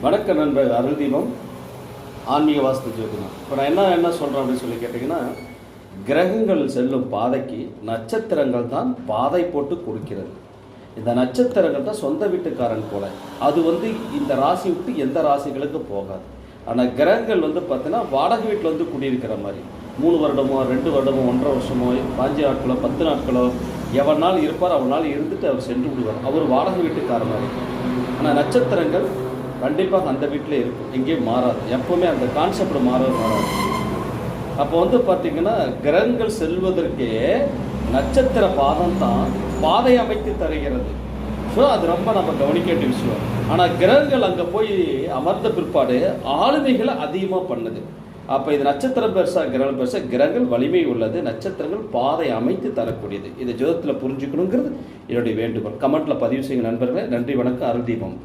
வணக்க நண்பர் அருள் தீபம் ஆன்மீக வாஸ்து ஜோதிடம். இப்போ நான் என்ன சொல்கிறேன் அப்படின்னு சொல்லி கேட்டிங்கன்னா, கிரகங்கள் செல்லும் பாதைக்கு நட்சத்திரங்கள் தான் பாதை போட்டு கொடுக்கிறது. இந்த நட்சத்திரங்கள் தான் சொந்த வீட்டுக்காரன் போல. அது இந்த ராசி விட்டு எந்த ராசிகளுக்கு போகாது. ஆனால் கிரகங்கள் பார்த்தீங்கன்னா வாடகை வீட்டில் குடியிருக்கிற மாதிரி 3 வருடமோ 2 வருடமோ 1.5 வருஷமோ 5 நாட்களோ 10 நாட்களோ எவனால் இருப்பார் அவனால் இருந்துட்டு அவர் சென்று விடுவார். அவர் வாடகை வீட்டுக்காரன் மாதிரி. ஆனால் நட்சத்திரங்கள் கண்டிப்பாக அந்த வீட்டில் இருக்கும், எங்கேயும் மாறாது. எப்போவுமே அந்த கான்செப்ட் மாறாது. அப்போ பார்த்திங்கன்னா கிரகங்கள் செல்வதற்கே நட்சத்திர பாதம் தான் பாதை அமைத்து தருகிறது. ஸோ அது ரொம்ப நம்ம கவனிக்க வேண்டிய விஷயம். ஆனால் கிரகங்கள் அங்கே போய் அமர்ந்த பிற்பாடு ஆளுமைகளை அதிகமாக பண்ணுது. அப்போ இது நட்சத்திரம் பெருசாக கிரகங்கள் பெருசாக, கிரகங்கள் வலிமை உள்ளது, நட்சத்திரங்கள் பாதை அமைத்து தரக்கூடியது. இதை ஜோதத்தில் புரிஞ்சுக்கணுங்கிறது என்னுடைய வேண்டுகோள். கமெண்ட்டில் பதிவு செய்யுங்க நண்பர்களே. நன்றி, வணக்கம். அருள் தீபம்.